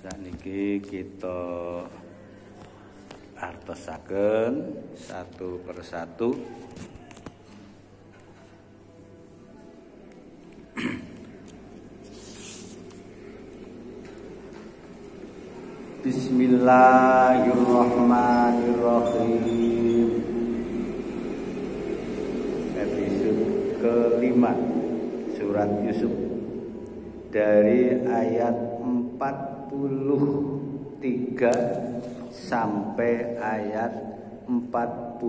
Sakniki kita artosaken satu persatu. Bismillahirrahmanirrahim. Episode kelima surat Yusuf dari ayat 43 sampai ayat 49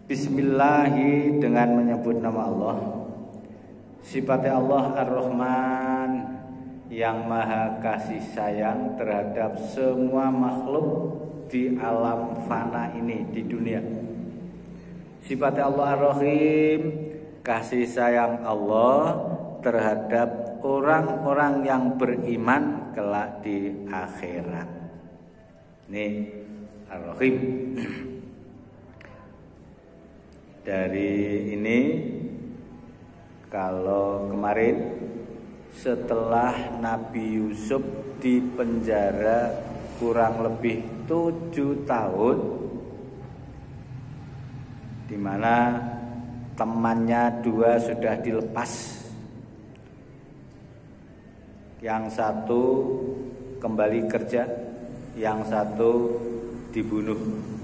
Bismillahi, dengan menyebut nama Allah. Sifatnya Allah Ar-Rahman, yang maha kasih sayang terhadap semua makhluk di alam fana ini, di dunia. Sifatnya Allah Ar-Rahim, kasih sayang Allah terhadap orang-orang yang beriman kelak di akhirat. Ini Ar-Rahim. Dari ini, kalau kemarin setelah Nabi Yusuf dipenjara kurang lebih 7 tahun, di mana temannya 2 sudah dilepas, yang satu kembali kerja, yang satu dibunuh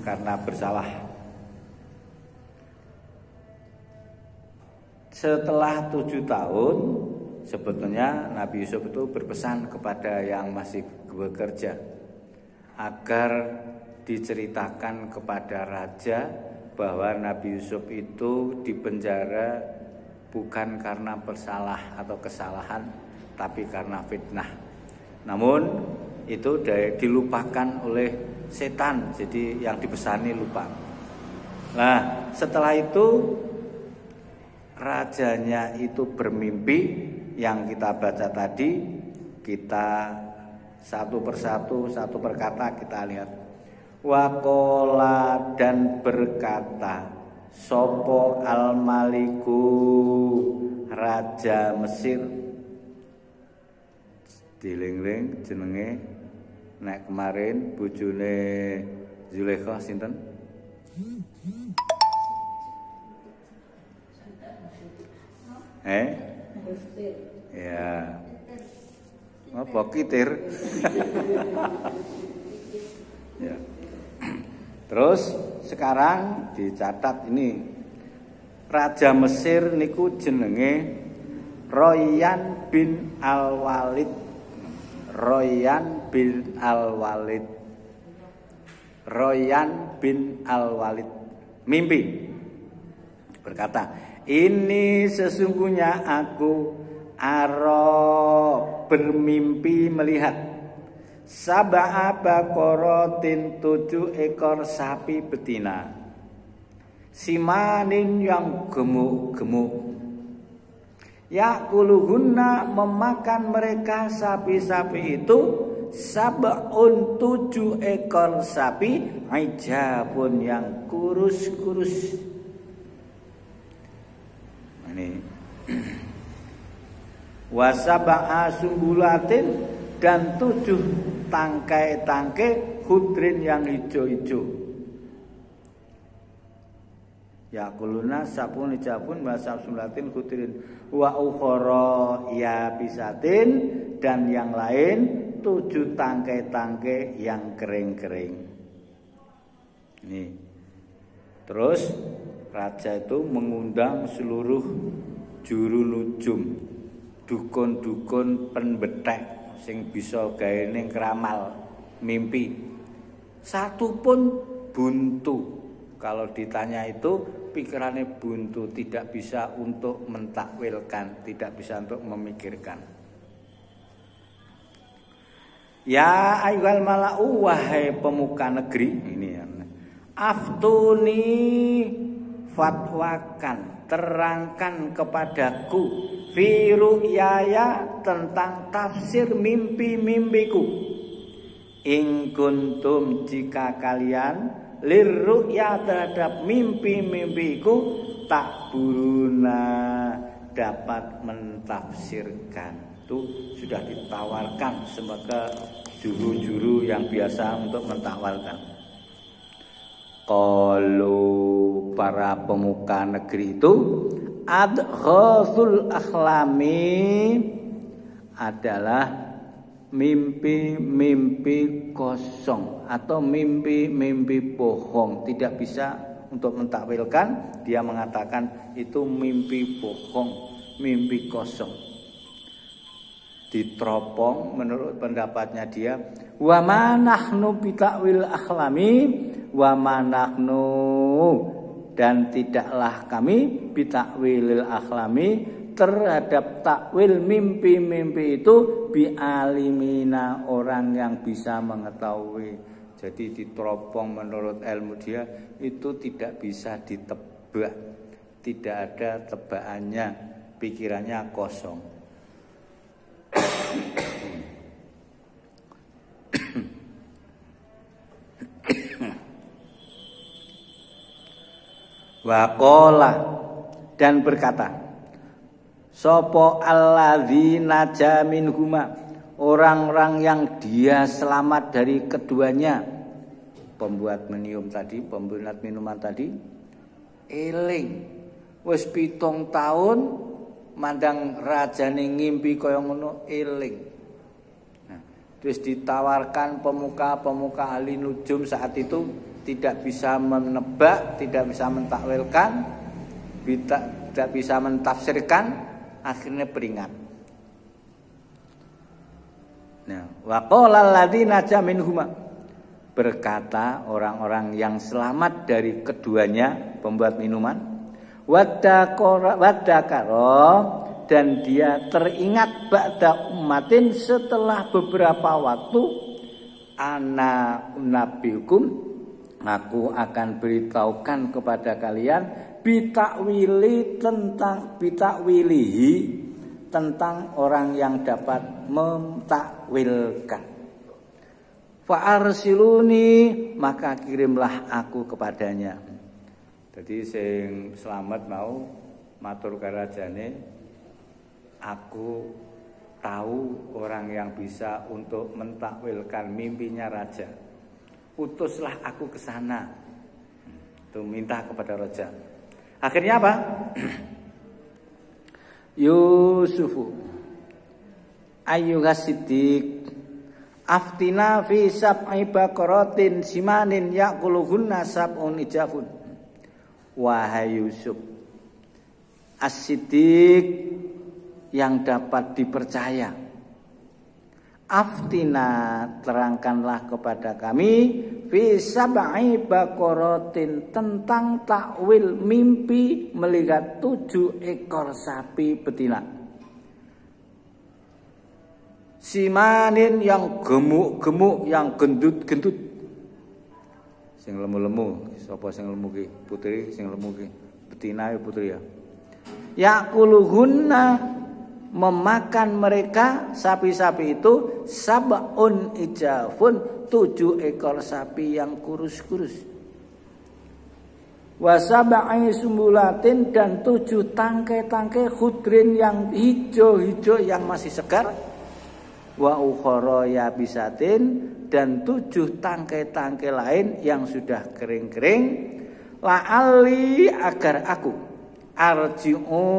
karena bersalah. Setelah 7 tahun, sebetulnya Nabi Yusuf itu berpesan kepada yang masih bekerja agar diceritakan kepada raja bahwa Nabi Yusuf itu dipenjara bukan karena bersalah atau kesalahan, tapi karena fitnah. Namun itu dilupakan oleh setan, jadi yang dipesani lupa. Nah, setelah itu rajanya itu bermimpi yang kita baca tadi. Kita satu persatu, satu perkata kita lihat. Waqala, dan berkata, sopo al-maliku, raja Mesir. Diling-ling jenenge nek kemarin bojone Zulaikha sinten? Ya. Apa kitir? Ya. Terus sekarang dicatat ini, raja Mesir niku jenenge Royan bin Al-Walid. Royan bin Al-Walid. Royan bin Al-Walid mimpi, berkata, ini sesungguhnya aku bermimpi melihat sab'a baqaratin 7 ekor sapi betina, simanin yang gemuk-gemuk, yakuluhunna, memakan mereka sapi-sapi itu, sab'un 7 ekor sapi, ijabun yang kurus-kurus. Ini wasab'a sumbulatin, dan 7 tangkai-tangkai khudrin yang hijau-hijau. Yakuluna sabun ijabun wasab sumbulatin khudrin wa ukhara yabisatin, dan yang lain 7 tangkai-tangkai yang kering-kering. Nih. Terus raja itu mengundang seluruh juru nujum, dukun-dukun penbetek sing bisa gawe ning kramal mimpi. Satu pun buntu. Kalau ditanya itu pikirannya buntu, tidak bisa untuk mentakwilkan, tidak bisa untuk memikirkan. Ya ayyuhal mala'u, wahai pemuka negeri, ini ya. Aftuni, fatwakan, terangkan kepadaku, fi ru'yaya, tentang tafsir mimpi-mimpiku. In kuntum, jika kalian lirru'ya terhadap mimpi-mimpiku takburuna dapat mentafsirkan. Itu sudah ditawarkan sebagai juru-juru yang biasa untuk mentakwalkan. Kalau para pemuka negeri itu adghasul akhlami adalah mimpi-mimpi kosong atau mimpi-mimpi bohong. Tidak bisa untuk mentakwilkan, dia mengatakan itu mimpi bohong, mimpi kosong. Diteropong menurut pendapatnya dia, wa ma nahnu bitakwil akhlami wa ma nahnu, dan tidaklah kami bitakwilil akhlami terhadap takwil mimpi-mimpi itu bialimina orang yang bisa mengetahui. Jadi diteropong menurut ilmu dia itu tidak bisa ditebak, tidak ada tebakannya, pikirannya kosong. Waqala, dan berkata, sopo alladzina naja minhuma, orang-orang yang dia selamat dari keduanya, pembuat minum tadi, pembuat minuman tadi, eling wis 7 tahun mandang rajane ngimpi kaya ngono, eling. Nah, terus ditawarkan pemuka-pemuka ahli nujum saat itu tidak bisa menebak, tidak bisa mentakwilkan, tidak bisa mentafsirkan, akhirnya peringat. Nah, waqala alladzina naja minhuma, berkata orang-orang yang selamat dari keduanya, pembuat minuman, wadakaro, dan dia teringat ba'da ummatin setelah beberapa waktu, ana nabiukum, aku akan beritahukan kepada kalian bitakwili, tentang bitakwilihi, tentang orang yang dapat mentakwilkan. Fa'arsiluni, maka kirimlah aku kepadanya. Jadi sing selamat mau matur karajane, aku tahu orang yang bisa untuk mentakwilkan mimpinya raja. Utuslah aku ke sana. Itu minta kepada raja. Akhirnya apa? Yusufu ayyuhas siddiq aftina fi sab'i baqaratin simanin yaquluhunna sab'un ijafun. Wahai Yusuf, as-siddiq yang dapat dipercaya, aftina, terangkanlah kepada kami fi sab'i baqaratin, tentang takwil mimpi melihat 7 ekor sapi betina, simanin yang gemuk-gemuk, yang gendut-gendut. Sing lemu-lemu, sapa sing lemu ki? Putri sing lemu ki. Betina ya putri ya. Yaquluhunna, memakan mereka sapi-sapi itu sab'un ijafun, 7 ekor sapi yang kurus-kurus. Wa sab'i sumbulatin, dan 7 tangkai-tangkai khudrin yang hijau-hijau yang masih segar. Wa ukhara yabisatin, dan 7 tangkai-tangkai lain yang sudah kering-kering. La'ali, agar aku arji'u,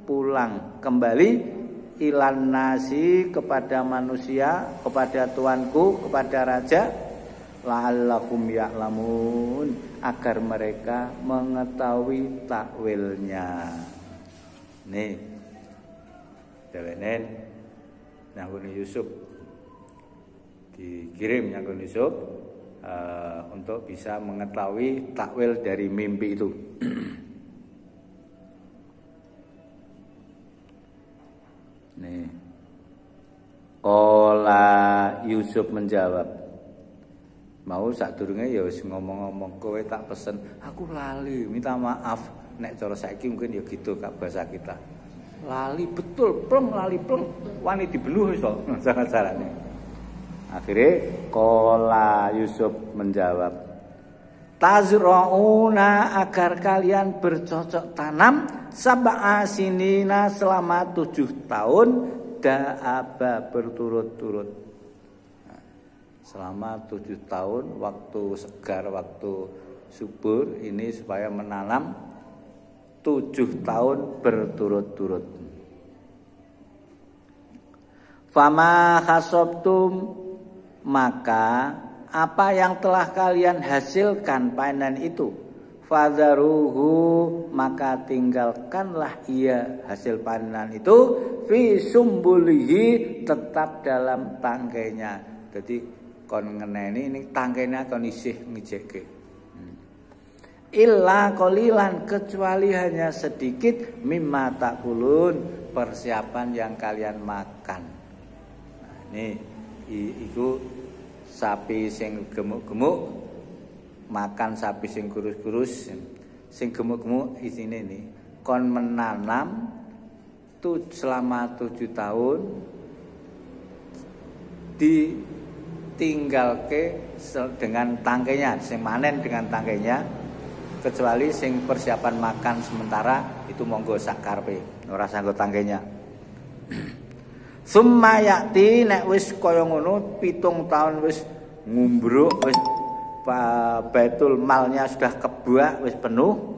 pulang kembali, ilan nasi, kepada manusia, kepada tuanku, kepada raja, la'allakum ya'lamun, agar mereka mengetahui takwilnya. Nih dewenen nanggung Yusuf, dikirim nanggung Yusuf untuk bisa mengetahui takwil dari mimpi itu. Nih, Qala Yusuf menjawab, mau sadurunge ya wis ngomong-ngomong, kowe tak pesen, aku lali, minta maaf. Nek cara saiki mungkin ya gitu kak bahasa kita. Lali betul, pleng, lali pleng, wani dibenuh iso, sangat carane. Akhirnya Qala Yusuf menjawab, tazrauna agar kalian bercocok tanam sab'a sinina selama 7 tahun da'aba berturut-turut. Selama 7 tahun waktu segar, waktu subur ini supaya menanam 7 tahun berturut-turut. Fama hasabtum, maka apa yang telah kalian hasilkan panen itu, fadharuhu, maka tinggalkanlah ia hasil panen itu, fi sumbulihi, tetap dalam tangkainya. Jadi kon ngeneni ini tangkainya kon isih ngijeke. Illa qalilan, kecuali hanya sedikit, mimma takulun, persiapan yang kalian makan. Nah, ini iku sapi sing gemuk-gemuk makan sapi sing kurus-kurus. Sing gemuk-gemuk isine ini kon menanam selama 7 tahun ditinggalke dengan tangkainya, sing manen dengan tangkainya, kecuali sing persiapan makan sementara itu monggo sak karepe, ora sanggo tangkainya. Summa yakti, nek wis kaya ngono 7 tahun wis ngumbruk, wis baitul malnya sudah kebuak, wis penuh.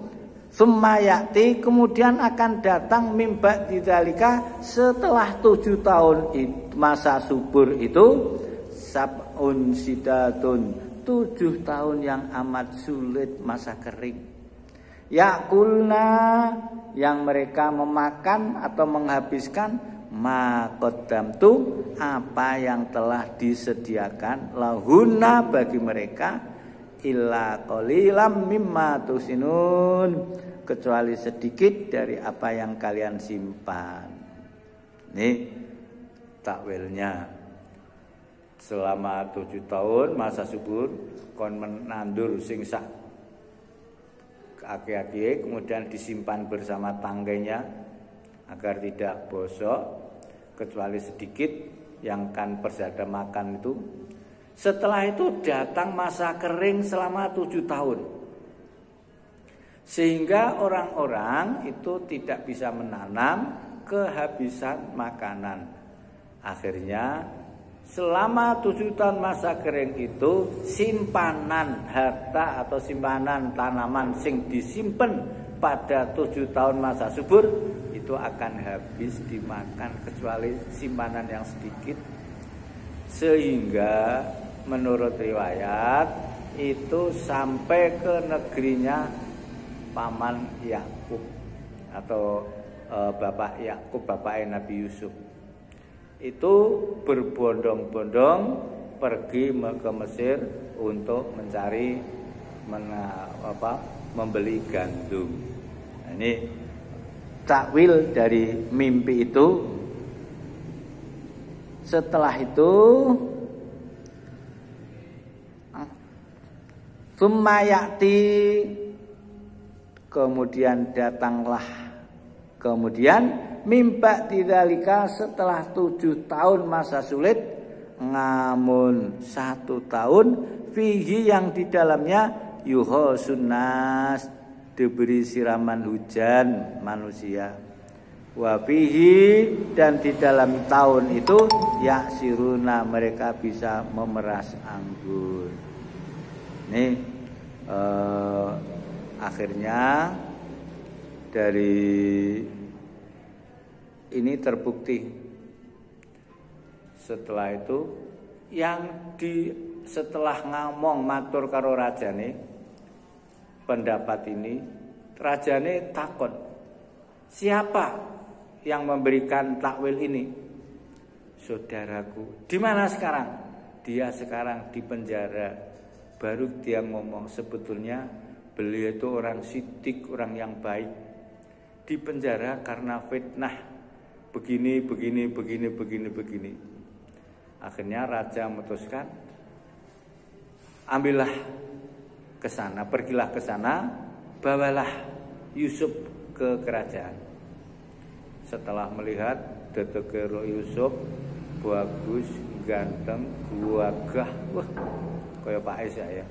Summa yakti, kemudian akan datang mimba didzalika, setelah 7 tahun masa subur itu, sab'un sidatun, 7 tahun yang amat sulit, masa kering. Yakulna, yang mereka memakan atau menghabiskan ma qaddamtu, apa yang telah disediakan, lahuna, bagi mereka, illa qalilam mimma tusinun, kecuali sedikit dari apa yang kalian simpan. Ini takwilnya. Selama 7 tahun masa subur kon menandur sing sak aki-aki, kemudian disimpan bersama tangkainya agar tidak bosok, kecuali sedikit yang kan persada makan itu. Setelah itu datang masa kering selama 7 tahun, sehingga orang-orang itu tidak bisa menanam, kehabisan makanan. Akhirnya selama 7 tahun masa kering itu, simpanan harta atau simpanan tanaman sing disimpan pada 7 tahun masa subur itu akan habis dimakan, kecuali simpanan yang sedikit. Sehingga menurut riwayat itu sampai ke negerinya paman Yakub atau bapak Yakub, bapaknya Nabi Yusuf. Itu berbondong-bondong pergi ke Mesir untuk mencari membeli gandum. Nah, ini takwil dari mimpi itu. Setelah itu tsumma ya'ti, kemudian datanglah, kemudian mimba tidzalika, setelah 7 tahun masa sulit, ngamun 1 tahun, fihi, yang di dalamnya yuhosun nas, diberi siraman hujan manusia, wa fihi, dan di dalam tahun itu yaksiruna, mereka bisa memeras anggur. Nih akhirnya dari ini terbukti. Setelah itu setelah ngomong matur karo rajane pendapat ini, rajane takon, siapa yang memberikan takwil ini? Saudaraku. Di mana sekarang? Dia sekarang di penjara. Baru dia ngomong, sebetulnya beliau itu orang sidik, orang yang baik. Di penjara karena fitnah begini. Akhirnya raja memutuskan, ambillah ke sana, pergilah ke sana, bawalah Yusuf ke kerajaan. Setelah melihat dedekero Yusuf bagus, ganteng, gagah, wah, kaya Pak Esa ya.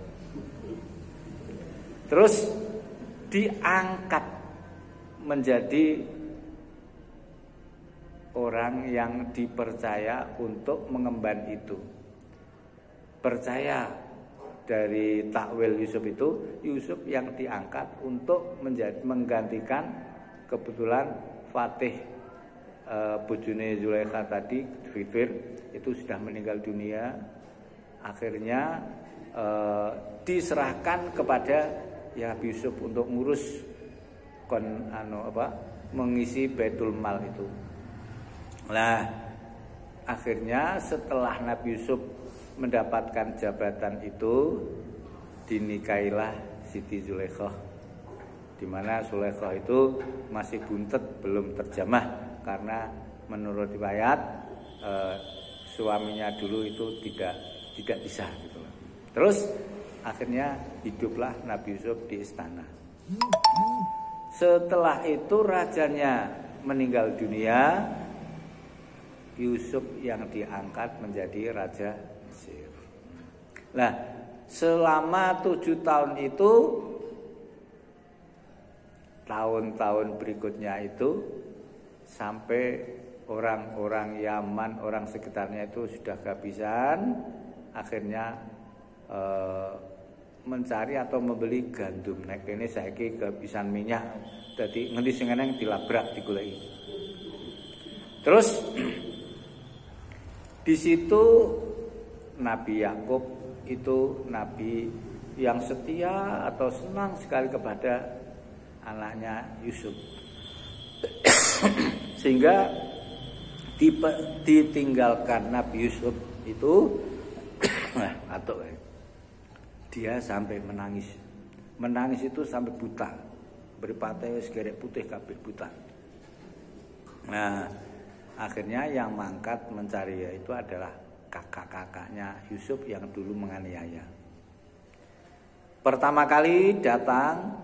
Terus diangkat menjadi orang yang dipercaya untuk mengemban itu. Percaya dari takwil Yusuf itu, Yusuf yang diangkat untuk menggantikan kebetulan Fatih bojone Zulaikha tadi, Fitfir itu sudah meninggal dunia. Akhirnya diserahkan kepada ya Yusuf untuk ngurus mengisi Baitul Mal itu. Nah, akhirnya setelah Nabi Yusuf mendapatkan jabatan itu, dinikahilah Siti Zulaikha, di mana Zulaikha itu masih buntet, belum terjamah karena menurut riwayat suaminya dulu itu tidak bisa gitu. Terus akhirnya hiduplah Nabi Yusuf di istana. Setelah itu rajanya meninggal dunia, Yusuf yang diangkat menjadi raja Mesir. Nah, selama 7 tahun itu, tahun-tahun berikutnya itu sampai orang-orang Yaman, orang sekitarnya itu sudah kehabisan, akhirnya mencari atau membeli gandum. Nek ini saiki kehabisan minyak, dadi ngendi sing eneng dilabrak digoleki. Terus di situ Nabi Yakub itu nabi yang setia atau senang sekali kepada anaknya Yusuf. Sehingga ditinggalkan Nabi Yusuf itu atau dia sampai menangis. Menangis itu sampai buta. Beripate wis gerek putih kabeh buta. Nah, akhirnya yang mangkat mencari itu adalah kakak-kakaknya Yusuf yang dulu menganiaya. Pertama kali datang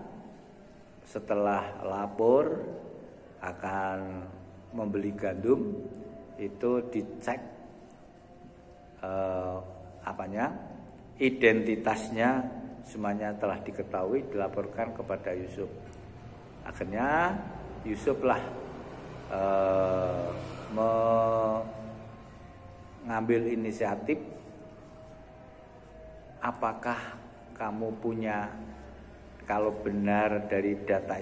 setelah lapor akan membeli gandum, itu dicek identitasnya semuanya telah diketahui, dilaporkan kepada Yusuf. Akhirnya Yusuf lah mengambil inisiatif, apakah kamu punya, kalau benar dari data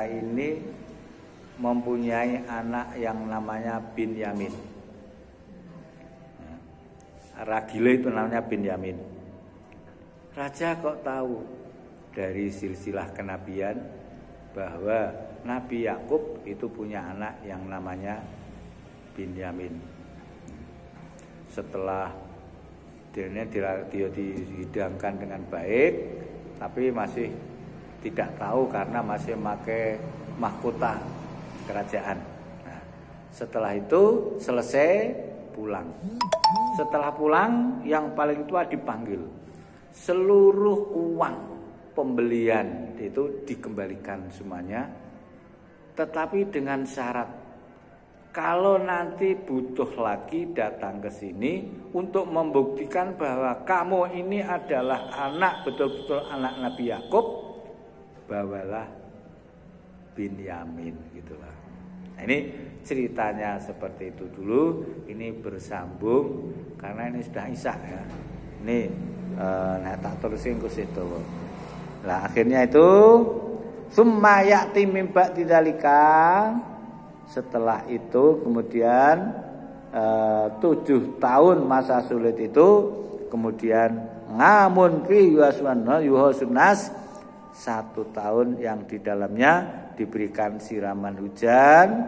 ini mempunyai anak yang namanya Binyamin. Ragile itu namanya Binyamin. Raja kok tahu dari silsilah kenabian bahwa Nabi Yakub itu punya anak yang namanya Binyamin. Setelah dia dihidangkan dengan baik, tapi masih tidak tahu karena masih memakai mahkota kerajaan. Nah, setelah itu selesai pulang. Setelah pulang, yang paling tua dipanggil. Seluruh uang pembelian itu dikembalikan semuanya, tetapi dengan syarat kalau nanti butuh lagi datang ke sini untuk membuktikan bahwa kamu ini adalah anak, betul-betul anak Nabi Yakub, bawalah Binyamin gitulah. Nah, ini ceritanya seperti itu dulu. Ini bersambung karena ini sudah isya ya. Ini tak terusin ke situ. Nah, akhirnya itu summa ya'ti min ba'di dzalika. Setelah itu kemudian 7 tahun masa sulit itu kemudian ngamun fi yuhasunas 1 tahun yang di dalamnya diberikan siraman hujan,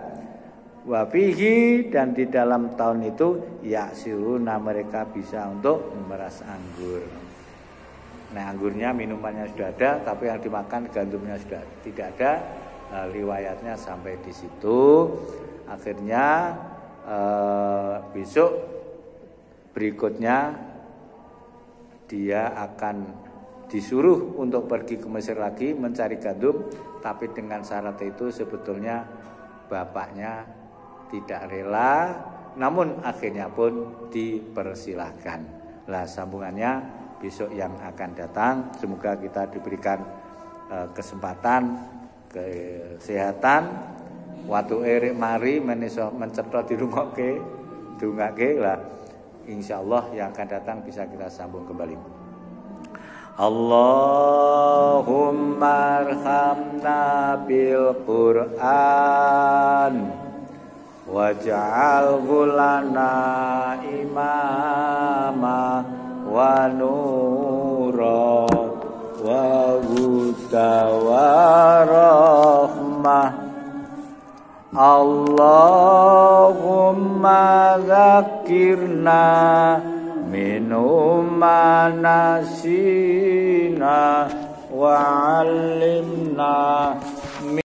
wafihi, dan di dalam tahun itu yaksiruna, mereka bisa untuk memeras anggur. Nah, anggurnya minumannya sudah ada, tapi yang dimakan gandumnya sudah tidak ada. Riwayatnya sampai di situ. Akhirnya besok berikutnya dia akan disuruh untuk pergi ke Mesir lagi mencari gandum, tapi dengan syarat itu sebetulnya bapaknya tidak rela, namun akhirnya pun dipersilahkan. Lah sambungannya besok yang akan datang. Semoga kita diberikan kesempatan, kesehatan, waktu erik mari menisok mencetha dirungokke, ndongake lah. Insyaallah yang akan datang bisa kita sambung kembali. Allahumma arhamna bil Qur'an waj'alhu lana imama wa nura wa huda wa rahmah. Allahumma dzakirna minhum ma nasina wa 'allimna